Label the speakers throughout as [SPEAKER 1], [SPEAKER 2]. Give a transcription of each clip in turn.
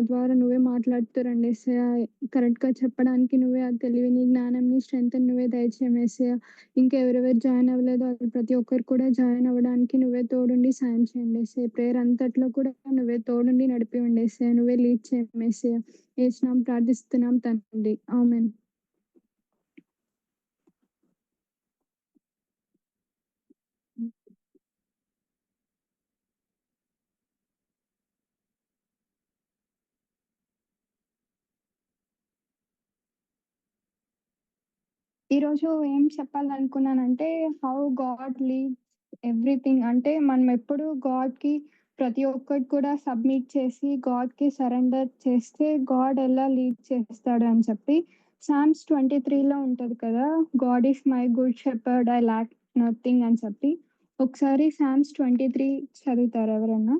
[SPEAKER 1] ద్వారా నువ్వే మాట్లాడుతూ రండి యేసయ్య. కరెక్ట్‌గా చెప్పడానికి నువ్వే ఆ తెలివిని, జ్ఞానంని, స్ట్రెంగ్త్‌ని నువ్వే దయచేయం యేసయ్య. ఇంకా ఎవరెవరు జాయిన్ అవ్వలేదో వాళ్ళు ప్రతి ఒక్కరు కూడా జాయిన్ అవ్వడానికి నువ్వే తోడుండి సాయం చేయండి యేసయ్య. ప్రేయర్ అంతట్లో కూడా నువ్వే తోడుండి నడిపియండి యేసయ్య. నువ్వే లీడ్ చేయండి యేసయ్య. యేసు నామం ప్రార్థిస్తున్నాం తండ్రి. ఆమేన్. ఈరోజు ఏం చెప్పాలనుకున్నానంటే, హౌ గాడ్ లీడ్స్ ఎవ్రీథింగ్. అంటే మనమెప్పుడు గాడ్‌కి ప్రతి ఒక్కటి కూడా సబ్మిట్ చేసి, గాడ్‌కి సరెండర్ చేస్తే, గాడ్ ఎలా లీడ్ చేస్తాడు అని చెప్పి, సామ్స్ 23లో ఉంటది కదా! God is my good shepherd I lack nothing అని చెప్పి. ఒకసారి సామ్స్ 23 చదువుతారా ఎవరన్నా?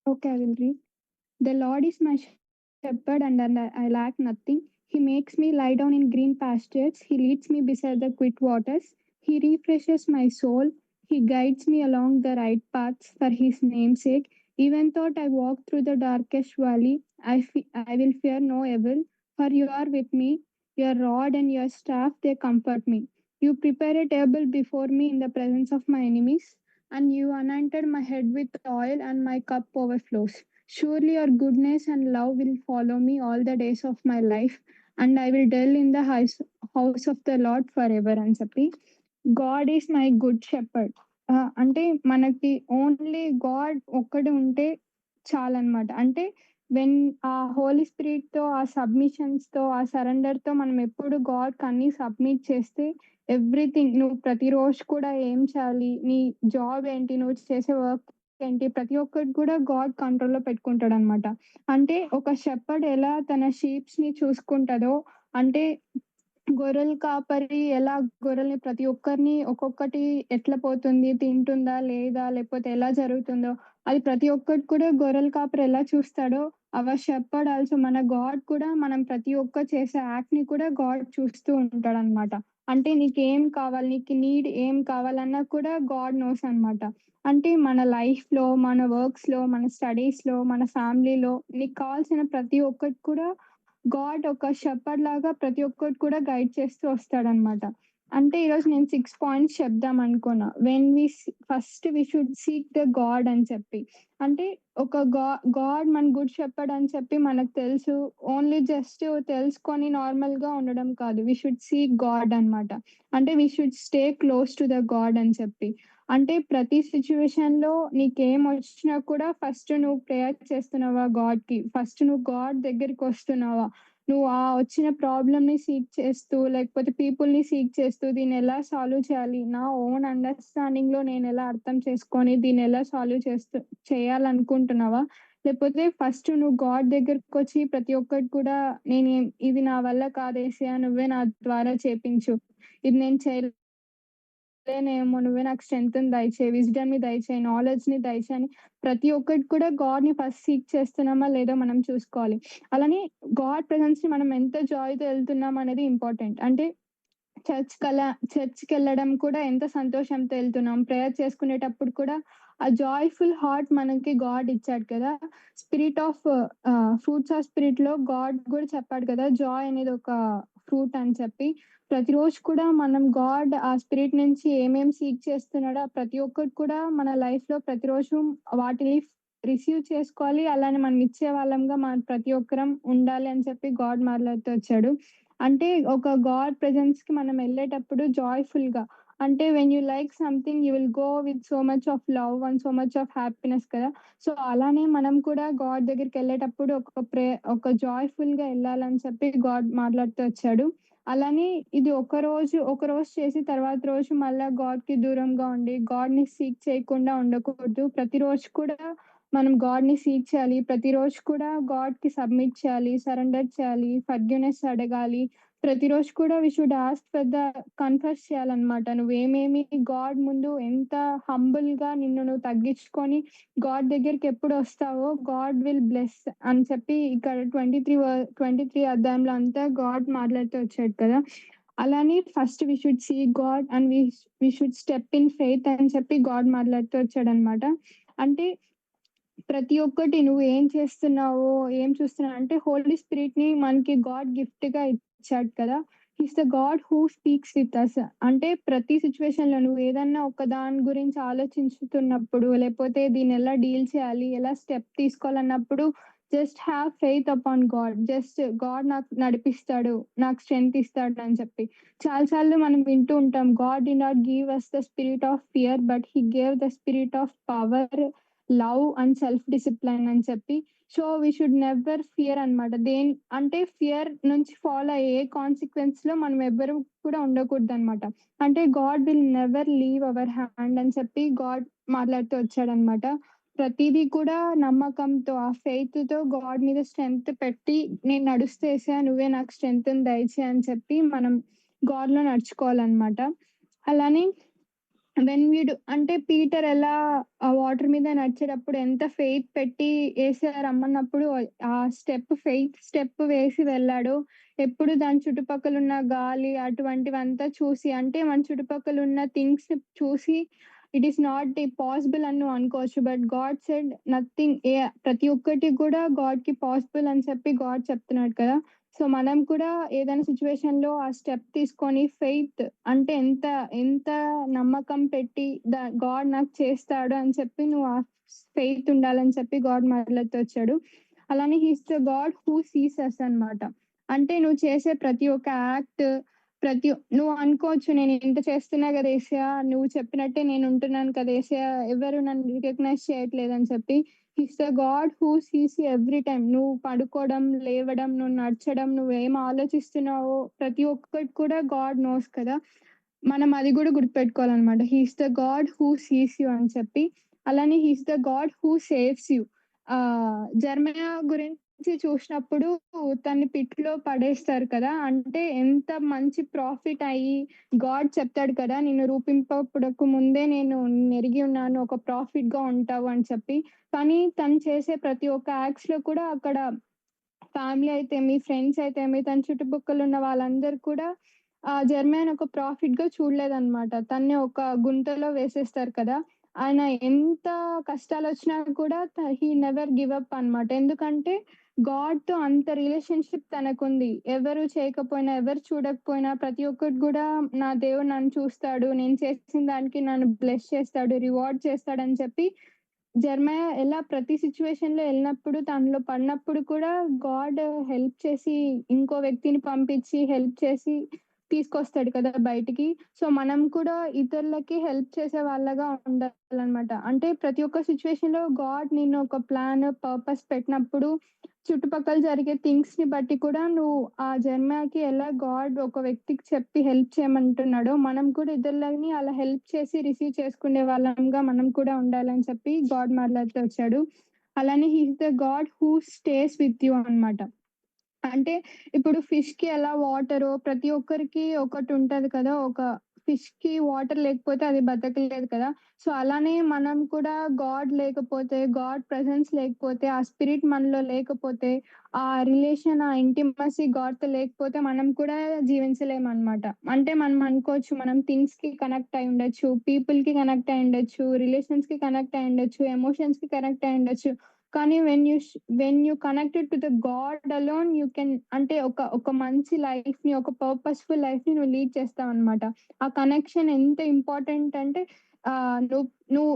[SPEAKER 1] Okay. I will read. The Lord is my shepherd, and I lack nothing. He makes me lie down in green pastures. He leads me beside the quiet waters. He refreshes my soul. He guides me along the right paths for his name's sake. Even though I walk through the darkest valley, I will fear no evil, for you are with me. Your rod and your staff, they comfort me. You prepare a table before me in the presence of my enemies, and you anointed my head with oil, and my cup overflows. Surely your goodness and love will follow me all the days of my life, and I will dwell in the house of the Lord forever అని చెప్పి. God is my good shepherd. అంటే మనకి only God ఒక్కడు ఉంటే చాలన్నమాట. అంటే when ఆ హోలీ స్పిరిట్‌తో, ఆ సబ్మిషన్స్‌తో, ఆ సరెండర్‌తో మనం ఎప్పుడు గాడ్‌కి అన్నీ సబ్మిట్ చేస్తే ఎవ్రీథింగ్ నువ్వు ప్రతిరోజు కూడా ఏం చేయాలి? నీ జాబ్ ఏంటి? నువ్వు చేసే వర్క్ ఏంటి? ప్రతి ఒక్కటి కూడా గాడ్ కంట్రోల్‌లో పెట్టుకుంటాడనమాట. అంటే ఒక షెపర్డ్ ఎలా తన షీప్స్‌ని చూసుకుంటదో, అంటే గొర్రెల కాపరి ఎలా గొర్రెల్ని ప్రతి ఒక్కరిని ఒక్కొక్కటి ఎట్లా పోతుంది, తింటుందా లేదా, లేకపోతే ఎలా జరుగుతుందో, అది ప్రతి ఒక్కటి కూడా గొర్రెల కాపరి ఎలా చూస్తాడో, అవర్ షెపర్డ్ ఆల్సో మన గాడ్ కూడా మనం ప్రతి ఒక్క చేసే యాక్ట్‌ని కూడా గాడ్ చూస్తూ ఉంటాడనమాట. అంటే నీకేం కావాలి, నీకు నీడ్ ఏం కావాలన్నా కూడా గాడ్ నోస్ అనమాట. అంటే మన లైఫ్‌లో, మన వర్క్స్‌లో, మన స్టడీస్‌లో, మన ఫ్యామిలీలో నీకు కావాల్సిన ప్రతి ఒక్కటి కూడా గాడ్ ఒక షెపర్డ్ లాగా ప్రతి ఒక్కటి కూడా గైడ్ చేస్తూ వస్తాడనమాట. అంటే ఈరోజు నేను 6 పాయింట్స్ చెప్దాం అనుకున్నా. When first we should seek the God అని చెప్పి. అంటే ఒక గాడ్ మన గుడ్ షెపర్డ్ అని చెప్పి మనకు తెలుసు. ఓన్లీ జస్ట్ తెలుసుకొని నార్మల్‌గా ఉండడం కాదు. వి షుడ్ సీక్ గాడ్ అనమాట. అంటే we should stay close to the God అని చెప్పి. అంటే ప్రతి సిట్యుయేషన్‌లో నీకేమొచ్చినా కూడా ఫస్ట్ నువ్వు ప్రేయర్ చేస్తున్నావా గాడ్‌కి? ఫస్ట్ నువ్వు గాడ్ దగ్గరికొస్తున్నావా? నువ్వు ఆ వచ్చిన ప్రాబ్లమ్‌ని సీక్ చేస్తూ, లేకపోతే పీపుల్‌ని సీక్ చేస్తూ దీన్నెలా సాల్వ్ చేయాలి? నా ఓన్ అండర్‌స్టాండింగ్‌లో నేనెలా అర్థం చేసుకొని దీన్నెలా సాల్వ్ చేయాలనుకుంటున్నావా? లేకపోతే ఫస్ట్ నువ్వు గాడ్ దగ్గరకొచ్చి ప్రతి ఒక్కటి కూడా ఇది నా వల్ల కాదు యేసయ్య నువ్వే నా ద్వారా చేపించు. ఇది నేను చేయలేనేమో నువ్వే నాకు స్ట్రెంగ్త్‌ని దయచేయి, విజ్డమ్‌ని దయచేయి, నాలెడ్జ్‌ని దయచేయి అని ప్రతి ఒక్కటి కూడా గాడ్‌ని ఫస్ట్ సీక్ చేస్తున్నామా లేదో మనం చూసుకోవాలి. అలానే గాడ్ ప్రెజెన్స్‌ని మనం ఎంత జాయ్‌తో ఎళ్తున్నాం అనేది ఇంపార్టెంట్. అంటే చర్చ్‌కెళ్ళడం కూడా ఎంత సంతోషంతో ఎళ్తున్నాం. ప్రేయర్ చేసుకునేటప్పుడు కూడా ఆ జాయ్‌ఫుల్ హార్ట్ మనకి గాడ్ ఇచ్చాడు కదా! స్పిరిట్ ఆఫ్ ఫ్రూట్స్ ఆఫ్ స్పిరిట్‌లో గాడ్ గూడా చెప్పాడు కదా! జాయ్ అనేది ఒక ఫ్రూట్ అని చెప్పి. ప్రతిరోజు కూడా మనం గాడ్ ఆ స్పిరిట్ నుంచి సీక్ చేస్తున్నాడో ప్రతి ఒక్కటి కూడా మన లైఫ్‌లో ప్రతిరోజు వాటిని రిసీవ్ చేసుకోవాలి. అలానే మనం ఇచ్చే వాళ్ళంగా మనం ప్రతి ఒక్కరం ఉండాలి అని చెప్పి గాడ్ మాట్లాడుతూ వచ్చాడు. అంటే ఒక గాడ్ ప్రెజెన్స్‌కి మనం ఎళ్ళేటప్పుడు జాయ్‌ఫుల్‌గా అంటే when you like something you will go with so much of love and so much of happiness కదా! సో, అలానే మనం కూడా గాడ్ దగ్గరికెళ్ళేటప్పుడు ఒక జాయ్‌ఫుల్‌గా ఎళ్ళాలని చెప్పి గాడ్ మాట్లాడుతూ వచ్చాడు. అలానే ఇది ఒకరోజు చేసి తర్వాత రోజు మళ్ళా గాడ్‌కి దూరంగా ఉండి, గాడ్‌ని సీక్ చేయకుండా ఉండకూడదు. ప్రతిరోజు కూడా మనం గాడ్‌ని సీక్ చేయాలి. ప్రతిరోజు కూడా గాడ్‌కి సబ్మిట్ చేయాలి, సరెండర్ చేయాలి, ఫర్‌గివ్‌నెస్ అడగాలి. ప్రతిరోజు కూడా we should ask for the confess చేయాలన్నమాట. నువ్వేమేమి గాడ్ ముందు ఎంత హంబుల్‌గా నిన్ను నువ్వు తగ్గించుకొని గాడ్ దగ్గరికెప్పుడొస్తావో గాడ్ విల్ బ్లెస్ అని చెప్పి ఇక్కడ 23 అధ్యాయంలో అంతా గాడ్ మాట్లాడుతూ వచ్చాడు కదా! అలానే first we should see God and we should step in faith అని చెప్పి గాడ్ మాట్లాడుతూ వచ్చాడన్నమాట. అంటే ప్రతి ఒక్కటి నువ్వు ఏం చేస్తున్నావో, ఏం చూస్తున్నావు అంటే హోలీ స్పిరిట్‌ని మనకి గాడ్ గిఫ్ట్‌గా ఇచ్చాడు కదా! He is the God who speaks with us. అంటే ప్రతి సిట్యుయేషన్‌లో నువ్వు ఏదన్నా ఒక దాని గురించి ఆలోచించుతున్నప్పుడు, లేపోతే దీన్నెలా డీల్ చేయాలి, ఎలా స్టెప్ తీసుకోవాలన్నప్పుడు just have faith upon God. Just God నాకు నడిపిస్తాడు, నాకు స్ట్రెంత్ ఇస్తాడు అని చెప్పి. చాలా సార్లు మనం వింటూ ఉంటాం. God did not give us the spirit of fear but he gave the spirit of power, love and self discipline అని చెప్పి. So, we should never fear అన్నమాట. అంటే ఫియర్ నుంచి ఫాలో అయ్యే కాన్సిక్వెన్స్‌లో మనం ఎవ్వరు కూడా ఉండకూడదన్నమాట. అంటే God will never leave hour hand అని చెప్పి గాడ్ మాట్లాడుతూ వచ్చాడన్నమాట. ప్రతీదీ కూడా నమ్మకంతో, ఆ ఫెయిత్‌తో గాడ్ మీద స్ట్రెంత్ పెట్టి, నేను నడుస్తూ యేసయ్య నువ్వే నాకు స్ట్రెంగ్త్‌ని దయచేయి అని చెప్పి మనం గాడ్‌లో నడుచుకోవాలన్నమాట. అలానే అంటే పీటర్ ఎలా ఆ వాటర్ మీద నడిచేటప్పుడు ఎంత ఫెయిత్ పెట్టి యేసయ్య రమ్మన్నప్పుడు ఆ ఫెయిత్ స్టెప్ వేసి వెళ్ళాడో, ఎప్పుడు దాని చుట్టుపక్కలున్న గాలి అటువంటివంతా చూసి అంటే మన చుట్టుపక్కలున్న థింగ్స్‌ని చూసి ఇట్ ఈస్ నాట్ పాసిబుల్ అని నువ్వు అనుకోవచ్చు. బట్ గాడ్ సెడ్ నథింగ్ ప్రతి ఒక్కటి కూడా గాడ్‌కి పాసిబుల్ అని చెప్పి గాడ్ చెప్తున్నాడు కదా! సో, మనం కూడా ఏదైనా సిట్యుయేషన్‌లో ఆ స్టెప్ తీసుకొని ఫెయిత్ అంటే ఎంత ఎంత నమ్మకం పెట్టి గాడ్ నాకు చేస్తాడు అని చెప్పి నువ్వు ఆ ఫెయిత్ ఉండాలని చెప్పి గాడ్ మాట్లాడుతూ వచ్చాడు. అలానే he is the God who sees us అన్నమాట. అంటే నువ్వు చేసే ప్రతి ఒక్క యాక్ట్ నువ్వు అనుకోవచ్చు నేను ఇంత చేస్తున్నా కదా యేసయ్య, నువ్వు చెప్పినట్టే నేను ఉంటున్నాను కదా యేసయ్య, ఎవరు నన్ను రికగ్నైజ్ చేయట్లేదని చెప్పి. హి is the God who sees you every time. నువ్వు పడుకోవడం, లేవడం, నువ్వు నడచడం, నువ్వేం ఆలోచిస్తున్నావో ప్రతి ఒక్కటి కూడా గాడ్ నోస్ కదా! మనం అది గూడా గుర్తుపెట్టుకోవాలనమాట. He is the God who sees you అని చెప్పి. అలానే he is the God who saves you. Jeremiah గురించి చూసినప్పుడు తన్ని పిట్‌లో పడేస్తారు కదా! అంటే ఎంత మంచి ప్రాఫిట్ అయ్యి గాడ్ చెప్తాడు కదా! నిన్ను రూపింపపుడకు ముందే నేను నిన్నెరిగి ఉన్నాను. ఒక ప్రాఫిట్‌గా ఉంటావు అని చెప్పి. కానీ తను చేసే ప్రతి ఒక్క యాక్ట్స్‌లో కూడా అక్కడ ఫ్యామిలీ అయితేమి, ఫ్రెండ్స్ అయితేమి, తన చుట్టుపక్కల ఉన్న వాళ్ళందరూ కూడా జెర్మయాని ఒక ప్రాఫిట్‌గా చూడలేదన్నమాట. తన్ని ఒక గుంతలో వేసేస్తారు కదా! ఆయన ఎంత కష్టాలొచ్చినా కూడా హి నెవర్ గివ్ అప్ అన్నమాట. ఎందుకంటే గాడ్‌తో అంత రిలేషన్‌షిప్ తనకుంది. ఎవరు చేయకపోయినా, ఎవరు చూడకపోయినా ప్రతి ఒక్కటి గూడా నా దేవుడు నన్ను చూస్తాడు. నేను చేసిన దానికి నన్ను బ్లెస్ చేస్తాడు, రివార్డ్ చేస్తాడని చెప్పి జెర్మయా ఎలా ప్రతి సిట్యుయేషన్‌లో ఎళ్ళినప్పుడు, దానిలో పడినప్పుడు కూడా గాడ్ హెల్ప్ చేసి, ఇంకో వ్యక్తిని పంపించి, హెల్ప్ చేసి తీసుకొస్తాడు కదా బయటికి. సో, మనం కూడా ఇతరులకి హెల్ప్ చేసే వాళ్ళగా ఉండాలనమాట. అంటే ప్రతి ఒక్క సిట్యుయేషన్‌లో గాడ్ నిన్ను ఒక ప్లాన్, పర్పస్ పెట్టినప్పుడు చుట్టుపక్కల జరిగే థింగ్స్‌ని బట్టి కూడా నువ్వు ఆ జెర్మయాకి ఎలా గాడ్ ఒక వ్యక్తికి చెప్పి హెల్ప్ చేయమంటున్నాడో, మనం కూడా ఇతరులని అలా హెల్ప్ చేసి రిసీవ్ చేసుకునే వాళ్ళంగా మనం కూడా ఉండాలని చెప్పి గాడ్ మాట్లాడుతూ వచ్చాడు. అలానే he is the God who stays with you అన్నమాట. అంటే ఇప్పుడు ఫిష్‌కి ఎలా వాటరో ప్రతి ఒక్కరికి ఒకటుంటది కదా! ఒక ఫిష్‌కి వాటర్ లేకపోతే అది బతకలేదు కదా! సో, అలానే మనం కూడా గాడ్ లేకపోతే, గాడ్ ప్రెజెన్స్ లేకపోతే, ఆ స్పిరిట్ మనలో లేకపోతే, ఆ రిలేషన్, ఆ ఇంటిమసీ గాడ్‌తో లేకపోతే మనం కూడా జీవించలేమనమాట. అంటే మనం అనుకోవచ్చు మనం థింగ్స్‌కి కనెక్ట్ అయ్యి ఉండొచ్చు, పీపుల్‌కి కనెక్ట్ అయ్యి ఉండొచ్చు, రిలేషన్స్‌కి కనెక్ట్ అయ్యి ఉండొచ్చు, ఎమోషన్స్‌కి కనెక్ట్ అయ్యి ఉండొచ్చు. కానీ when you connected to the God alone you can అంటే ఒక మంచి లైఫ్‌ని, ఒక పర్పస్‌ఫుల్ లైఫ్‌ని నువ్వు లీడ్ చేస్తావనమాట. ఆ కనెక్షన్ ఎంత ఇంపార్టెంట్ అంటే ఆహ్, నువ్వు నువ్వు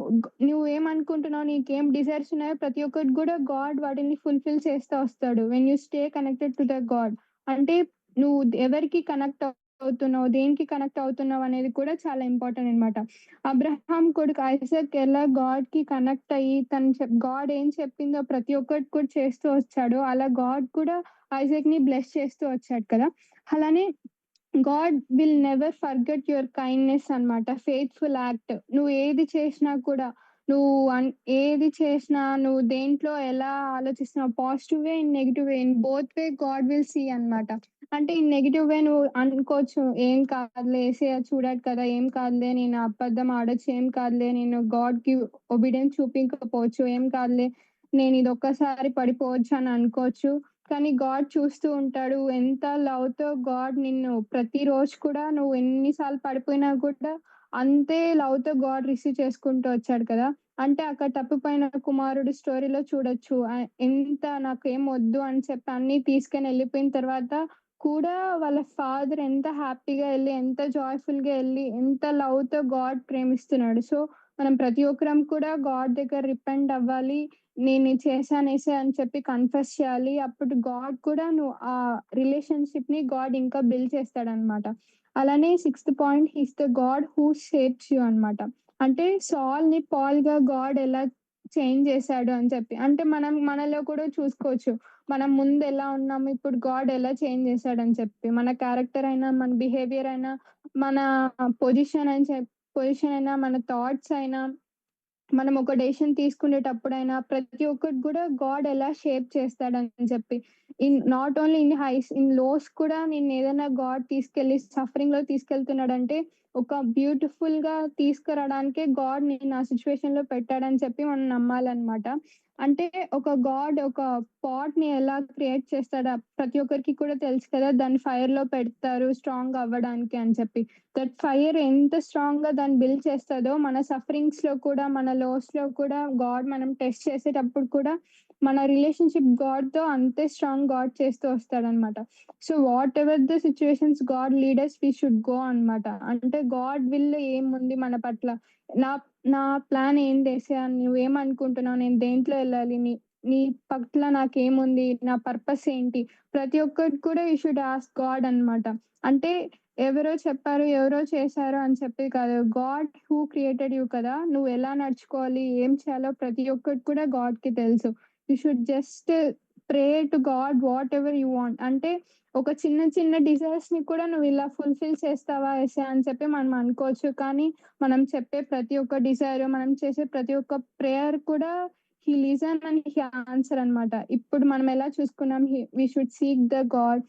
[SPEAKER 1] నువ్వేమనుకుంటున్నావు, నీకేం డిజైర్స్ ఉన్నాయో ప్రతి ఒక్కటి గూడా గాడ్ వాటిని ఫుల్‌ఫిల్ చేస్తా వస్తాడు. When you stay connected to the God. అంటే నువ్వు ఎవరికి కనెక్ట్ అవుతున్నావు, దేనికి కనెక్ట్ అవుతున్నావు అనేది కూడా చాలా ఇంపార్టెంట్ అనమాట. అబ్రహాం కొడుకు ఐజాక్ ఎలా గాడ్‌కి కనెక్ట్ అయ్యి గాడ్ ఏం చెప్పిందో ప్రతి ఒక్కటి కూడా చేస్తూ వచ్చాడో, అలా గాడ్ కూడా ఐజాక్‌ని బ్లెస్ చేస్తూ వచ్చాడు కదా! అలానే God will never forget your kindness అన్నమాట. Faithful act. నువ్వు ఏది చేసినా కూడా నువ్వు ఏది చేసినా నువ్వు దేంట్లో ఎలా ఆలోచిస్తున్నావు positive way, in negative way, in both way God will see అన్నమాట. అంటే ఈ నెగెటివ్ వే నువ్వు అనుకోవచ్చు. ఏం కాదులే యేసయ్య చూడడు కదా! ఏం కాదులే నేను అబద్ధం ఆడొచ్చు. ఏం కాదులే నేను గాడ్‌కి ఒబీడియన్స్ చూపించకపోవచ్చు. ఏం కాదులే నేను ఇదొక్కసారి పడిపోవచ్చు అని అనుకోవచ్చు. కానీ గాడ్ చూస్తూ ఉంటాడు. ఎంత లవ్‌తో గాడ్ నిన్ను ప్రతిరోజు కూడా నువ్వు ఎన్ని సార్లు పడిపోయినా కూడా అంతే లవ్‌తో గాడ్ రిసీవ్ చేసుకుంటూ వచ్చాడు కదా! అంటే అక్కడ తప్పిపోయిన కుమారుడి స్టోరీలో చూడొచ్చు. ఎంత నాకేం వద్దు అని చెప్పి అన్నీ తీసుకొని ఎళ్ళిపోయిన తర్వాత కూడా వాళ్ళ ఫాదర్ ఎంత హ్యాపీగా ఎళ్లి, ఎంత జాయ్‌ఫుల్‌గా ఎళ్లి, ఎంత లవ్‌తో గాడ్ ప్రేమిస్తున్నాడు. సో, మనం ప్రతి ఒక్కరం కూడా గాడ్ దగ్గర రిపెంట్ అవ్వాలి. నేనిది చేశాను యేసయ్య అని చెప్పి కన్ఫెస్ చేయాలి. అప్పుడు గాడ్ కూడా నువ్వు ఆ రిలేషన్‌షిప్‌ని గాడ్ ఇంకా బిల్డ్ చేస్తాడనమాట. అలానే sixth point he is the God who shapes you అనమాట. అంటే సాల్‌ని పాల్‌గా గాడ్ ఎలా చేంజ్ చేశాడు అని చెప్పి. అంటే మనం మనలో కూడా చూసుకోవచ్చు. మనం ముందెలా ఉన్నాము, ఇప్పుడు గాడ్ ఎలా చేంజ్ చేశాడని చెప్పి. మన క్యారెక్టర్ అయినా, మన బిహేవియర్ అయినా, మన పొజిషన్ అయినా, మన థాట్స్ అయినా మనం ఒక డెసిషన్ తీసుకునేటప్పుడైనా ప్రతి ఒక్కటి గూడా గాడ్ ఎలా షేప్ చేస్తాడని చెప్పి. Not only in highs, in lows కూడా నిన్నేదైనా గాడ్ తీసుకెళ్ళి సఫరింగ్‌లో తీసుకెళ్తున్నాడంటే, ఒక బ్యూటిఫుల్‌గా తీసుకురాడానికే గాడ్ నిన్ను ఆ సిట్యుయేషన్‌లో పెట్టాడని చెప్పి మనం నమ్మాలనమాట. అంటే ఒక గాడ్ ఒక పాట్‌ని ఎలా క్రియేట్ చేస్తాడో ప్రతి ఒక్కరికి కూడా తెలుసు కదా! దాన్ని ఫైర్‌లో పెడతారు స్ట్రాంగ్ అవ్వడానికి అని చెప్పి. దట్ ఫైర్ ఎంత స్ట్రాంగ్‌గా దాన్ని బిల్డ్ చేస్తదో, మన సఫరింగ్స్‌లో కూడా, మన లోస్‌లో కూడా గాడ్ మనం టెస్ట్ చేసేటప్పుడు కూడా, మన రిలేషన్‌షిప్ గాడ్‌తో అంతే స్ట్రాంగ్ గాడ్ చేస్తూ వస్తాడనమాట. So, whatever the situations God lead us we should go అనమాట. అంటే గాడ్ విల్ ఏముంది మన పట్ల? నా నా ప్లాన్ ఏంటి యేసయ్య? నువ్వేమనుకుంటున్నావు? నేను దేంట్లో ఎళ్ళాలి? నీ పట్ల నాకేముంది? నా పర్పస్ ఏంటి? ప్రతి ఒక్కటి కూడా యూ షుడ్ ఆస్క్ గాడ్ అనమాట. అంటే ఎవరో చెప్పారు, ఎవరో చేశారు అని చెప్పి కాదు. గాడ్ హూ క్రియేటెడ్ యూ కదా! నువ్వెలా నడుచుకోవాలి, ఏం చేయాలో ప్రతి ఒక్కటి కూడా గాడ్‌కి తెలుసు. You should just pray to God what ever you want. అంటే ఒక చిన్న చిన్న డిజైర్స్‌ని కూడా నువ్విలా ఫుల్‌ఫిల్ చేస్తావా యేసయ్య అని చెప్పి మనం అనుకోవచ్చు. కానీ మనం చెప్పే ప్రతి ఒక్క డిజైర్, మనం చేసే ప్రతి ఒక్క ప్రేయర్ కూడా he listen and he answer అనమాట. ఇప్పుడు మనం ఎలా చూసుకున్నాం we should seek the God.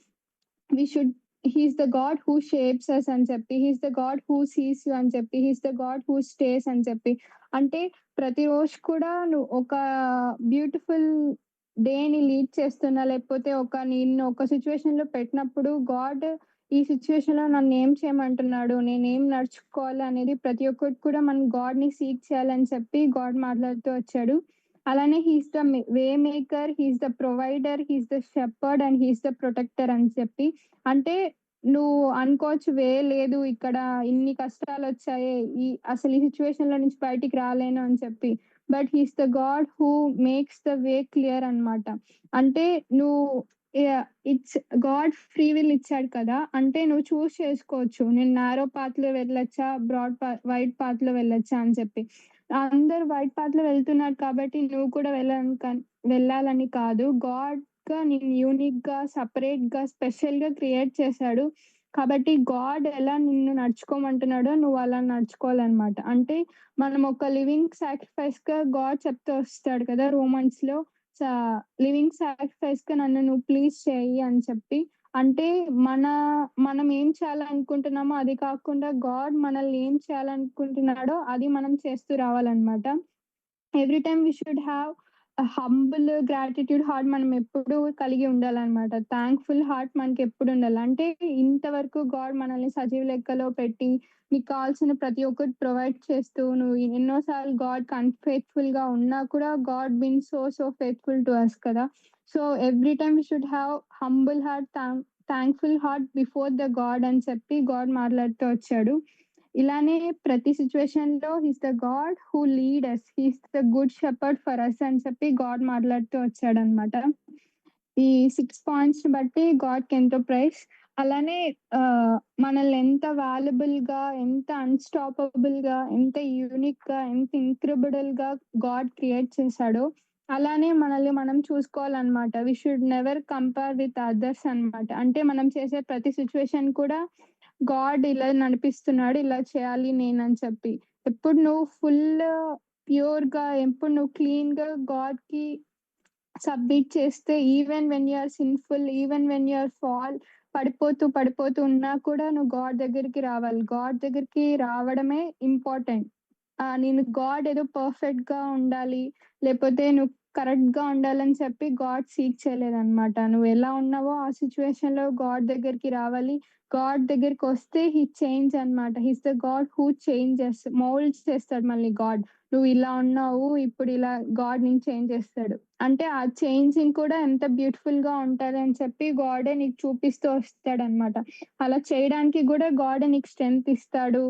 [SPEAKER 1] We should he's the God who shapes us అని చెప్పి, he's the God who sees you అని చెప్పి, he's the God who stays అని చెప్పి. అంటే ప్రతిరోజు కూడా నువ్వు ఒక బ్యూటిఫుల్ డేని లీడ్ చేస్తున్నా, లేకపోతే నిన్ను ఒక సిట్యుయేషన్‌లో పెట్టినప్పుడు గాడ్ ఈ సిట్యుయేషన్‌లో నన్నేం చేయమంటున్నాడు? నేనేం నడుచుకోవాలి అనేది ప్రతి ఒక్కటి కూడా మనం గాడ్‌ని సీక్ చేయాలని చెప్పి గాడ్ మాట్లాడుతూ వచ్చాడు. అలానే he is the way maker, he is the provider, he is the shepherd and he is the protector అని చెప్పి. అంటే నువ్వు అనుకోవచ్చు లేదు ఇక్కడ ఇన్ని కష్టాలొచ్చాయే, అసలు ఈ సిట్యుయేషన్‌లో నుంచి బయటికి రాలేను అని చెప్పి. But he is the God who makes the way clear అనమాట. అంటే నువ్వు ఇట్స్ గాడ్ ఫ్రీ విల్ ఇచ్చాడు కదా! అంటే నువ్వు చేసుకోవచ్చు. నేను నారో పాత్‌లో వెళ్ళొచ్చా, వైడ్ పాత్‌లో వెళ్ళొచ్చా అని చెప్పి. అందరూ వైట్ పాత్‌లో వెళ్తున్నారు కాబట్టి నువ్వు కూడా వెళ్ళాలని కాదు. గాడ్‌గా నిన్ను యూనిక్‌గా, సెపరేట్‌గా, స్పెషల్‌గా క్రియేట్ చేశాడు. కాబట్టి గాడ్ ఎలా నిన్ను నడుచుకోమంటున్నాడో నువ్వు అలా నడుచుకోవాలనమాట. అంటే మనం ఒక లివింగ్ సాక్రిఫైస్‌గా గాడ్ చెప్తూ వస్తాడు కదా! రోమన్స్‌లో సా లివింగ్ సాక్రిఫైస్‌గా నన్ను నువ్వు ప్లీజ్ చెయ్యి అని చెప్పి. అంటే మన మనం ఏం చేయాలనుకుంటున్నామో అది కాకుండా గాడ్ మనల్ని ఏం చేయాలనుకుంటున్నాడో అది మనం చేస్తూ రావాలనమాట. Every time we should have humble gratitude heart మనం ఎప్పుడూ కలిగి ఉండాలనమాట. థాంక్‌ఫుల్ హార్ట్ మనకెప్పుడు ఉండాలి. అంటే ఇంతవరకు గాడ్ మనల్ని సజీవ లెక్కలో పెట్టి, నీకు కావాల్సిన ప్రతి ఒక్కటి ప్రొవైడ్ చేస్తూ, నువ్వు ఎన్నో సార్లు గాడ్‌కి అన్‌ఫెయిత్‌ఫుల్‌గా ఉన్నా కూడా God been so faithful to us కదా! So, every time we should have humble heart, thankful heart before the God అని చెప్పి గాడ్ మాట్లాడుతూ వచ్చాడు. ఇలానే ప్రతి సిట్యుయేషన్‌లో he is the God who lead us. He is the good shepherd for us అని చెప్పి గాడ్ మాట్లాడుతూ వచ్చాడనమాట. ఈ 6 పాయింట్స్‌ని బట్టి గాడ్‌కి ఎంతో ప్రైజ్. అలానే మనల్ని ఎంత వాల్యుబుల్‌గా, ఎంత అన్‌స్టాపబుల్‌గా, ఎంత యూనిక్‌గా, ఎంత ఇంక్రెడిబుల్‌గా గాడ్ క్రియేట్ చేశాడో, అలానే మనల్ని మనం చూసుకోవాలనమాట. We should never compare with others అనమాట. అంటే మనం చేసే ప్రతి సిట్యుయేషన్ కూడా గాడ్ ఇలా నడిపిస్తున్నాడు, ఇలా చేయాలి నేనని చెప్పి. ఎప్పుడు నువ్వు ప్యూర్‌గా, ఎప్పుడు నువ్వు క్లీన్‌గా గాడ్‌కి సబ్మిట్ చేస్తే even when you are sinful, even when you are పడిపోతూ ఉన్నా కూడా నువ్వు గాడ్ దగ్గరికి రావాలి. గాడ్ దగ్గరికి రావడమే ఇంపార్టెంట్. నేను గాడ్ ఏదో పర్ఫెక్ట్‌గా ఉండాలి, లేపోతే నువ్వు కరెక్ట్‌గా ఉండాలని చెప్పి గాడ్ సీక్ చేయలేదనమాట. నువ్వు ఎలా ఉన్నావో ఆ సిట్యుయేషన్‌లో గాడ్ దగ్గరికి రావాలి. గాడ్ దగ్గరికొస్తే హి చేంజ్ అనమాట. హి is the God who changes, moulds చేస్తాడు మళ్ళీ గాడ్. నువ్వు ఇలా ఉన్నావు, ఇప్పుడు ఇలా గాడ్ నిన్ను చేంజ్ చేస్తాడు. అంటే ఆ చేంజింగ్ కూడా ఎంత బ్యూటిఫుల్‌గా ఉంటదని చెప్పి గాడే నీకు చూపిస్తూ వస్తాడనమాట. అలా చేయడానికి గూడా గాడే నీకు స్ట్రెంత్ ఇస్తాడు.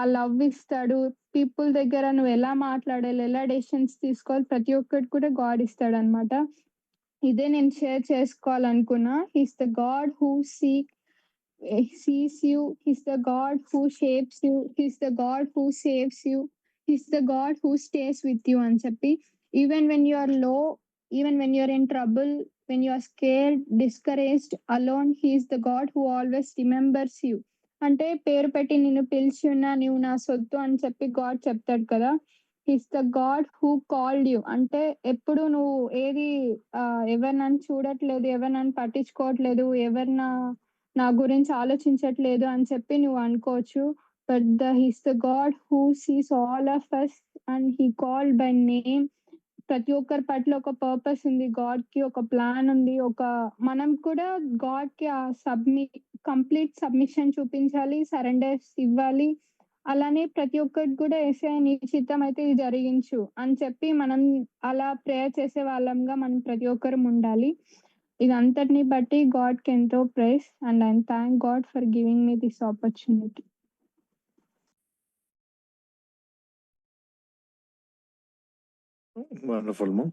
[SPEAKER 1] ఆ లవ్ ఇస్తాడు. పీపుల్ దగ్గర నువ్వు ఎలా మాట్లాడాలి, ఎలా డెసిషన్స్ తీసుకోవాలి, ప్రతి ఒక్కటి కూడా గాడ్ ఇస్తాడనమాట. ఇదే నేను షేర్ చేసుకోవాలనుకున్నా. He is the God who sees you. He's the God who shapes you. He's the God who saves you. He's the God who stays with you అని చెప్పి, even when you are low, even when you are in trouble, when you are scared, discouraged, alone, he is the God who always remembers you. అంటే పేరు పెట్టి నిన్ను పిలిచి ఉన్నా నువ్వు నా సొత్తు అని చెప్పి గాడ్ చెప్తాడు కదా. His the God who called you. అంటే ఎప్పుడు నువ్వు ఏది ఎవరు నన్ను చూడట్లేదు, ఎవరు నన్ను పట్టించుకోవట్లేదు, ఎవరు నా గురించి ఆలోచించట్లేదు అని చెప్పి నువ్వు అనుకోవచ్చు. But he's the God who sees all of us and he called by name. ప్రతి ఒక్కరి పట్ల ఒక పర్పస్ ఉంది. గాడ్‌కి ఒక ప్లాన్ ఉంది. మనం కూడా గాడ్‌కి కంప్లీట్ సబ్మిషన్ చూపించాలి. సరెండర్స్ ఇవ్వాలి. అలానే ప్రతి ఒక్కటి కూడా యేసయ్య నీ చిత్తమైతే ఇది జరిగించు అని చెప్పి మనం అలా ప్రేయర్ చేసే వాళ్ళంగా మనం ప్రతి ఒక్కరం ఉండాలి. ఇదంతటిని బట్టి గాడ్‌కి ఎంతో praise and I thank God for giving me this opportunity.
[SPEAKER 2] Wonderful, Mom.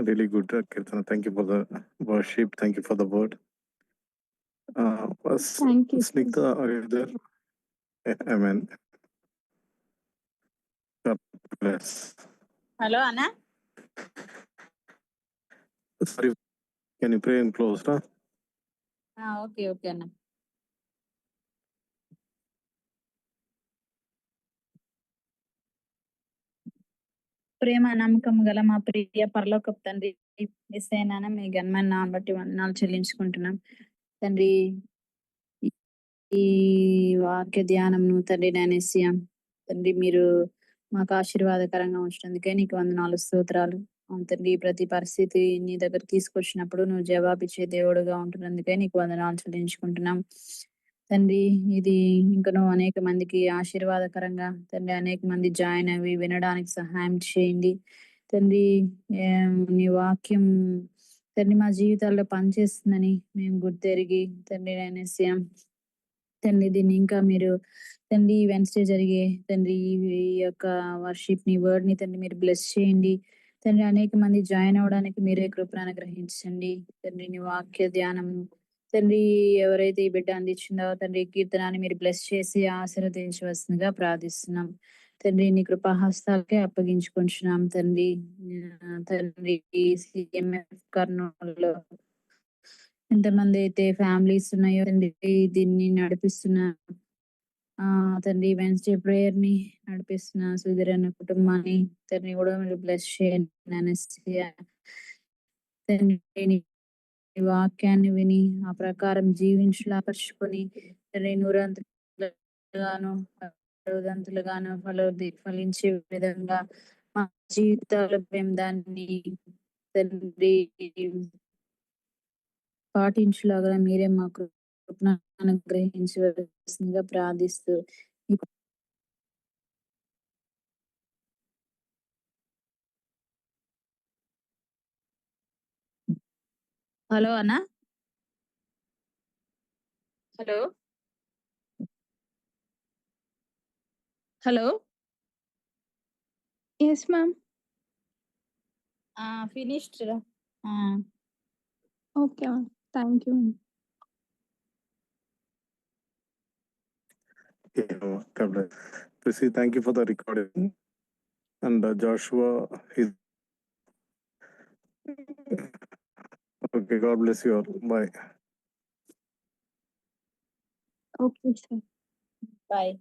[SPEAKER 2] Really good, Kirtana. Thank you for the worship. Thank you for the word.
[SPEAKER 1] Thank you.
[SPEAKER 2] Sneha, are you there? Amen. God bless.
[SPEAKER 3] Hello, Anna.
[SPEAKER 2] Sorry, can you pray and close, huh?
[SPEAKER 3] Okay, Anna. ప్రేమ నమ్మకం గల మా ప్రియ పరలోకపు తండ్రి, యేసయ్యా మీ ఘనమైన నామమును బట్టి వందనాలు చెల్లించుకుంటున్నాం తండ్రి. ఈ వాక్య ధ్యానంను తండ్రి నేనేసియా తండ్రి మీరు మాకు ఆశీర్వాదకరంగా ఉంచినందుకే నీకు వందనాలు, స్తోత్రాలు. తండ్రి ప్రతి పరిస్థితి నీ దగ్గర తీసుకొచ్చినప్పుడు నువ్వు జవాబిచ్చే దేవుడుగా ఉంటున్నందుకే నీకు వందనాలు చెల్లించుకుంటున్నాం తండ్రి. ఇది ఇంకనూ అనేక మందికి ఆశీర్వాదకరంగా తండ్రి, అనేక మంది జాయిన్ అవి వినడానికి సహాయం చేయండి తండ్రి. నీ వాక్యం తండ్రి మా జీవితాల్లో పనిచేస్తుందని మేము గుర్తెరిగి తండ్రి నేనేసియా తండ్రి దీన్ని ఇంకా మీరు తండ్రి వెన్స్డే జరిగే తండ్రి ఈ యొక్క వర్షిప్ ని వర్డ్ ని తండ్రి మీరు బ్లెస్ చేయండి తండ్రి. అనేక మంది జాయిన్ అవడానికి మీరే కృపను అనుగ్రహించండి తండ్రి. నీ వాక్య ధ్యానం తండ్రి ఎవరైతే ఈ బిడ్డ అందించిందో తండ్రి కీర్తనాన్ని మీరు బ్లెస్ చేసి ఆశీర్వదించవలసిందిగా ప్రార్థిస్తున్నాం తండ్రి. నీ కృపాహస్తాలకే అప్పగించుకుంటున్నాం తండ్రి. తండ్రి సిఎంఎఫ్ కర్నూలులో ఎంతమంది అయితే ఫ్యామిలీస్ ఉన్నాయో తండ్రి దీన్ని నడిపిస్తున్న తండ్రి వెన్స్డే ప్రేయర్ ని నడిపిస్తున్న సుధీర్ అన్న కుటుంబాన్ని తండ్రి కూడా మీరు బ్లెస్ చేయండి. తండ్రి వాక్యాన్ని విని ఆ ప్రకారం జీవించలాపరుచుకొని తండ్రి నూరంతులుగాను అరుదంతులుగాను ఫలించే విధంగా మా జీవితాలు మేము దాన్ని తండ్రి పాటించులాగా మీరే మాకు అనుగ్రహించవలసిందిగా ప్రార్థిస్తూ. హలో అన్నా. Hello hello
[SPEAKER 1] Yes, ma'am.
[SPEAKER 3] Finished.
[SPEAKER 1] Okay, ma'am. Thank you.
[SPEAKER 2] God bless. Prissy, thank you for the recording. And Joshua, okay, God bless you all. Bye.
[SPEAKER 1] Okay, sir.
[SPEAKER 3] Bye.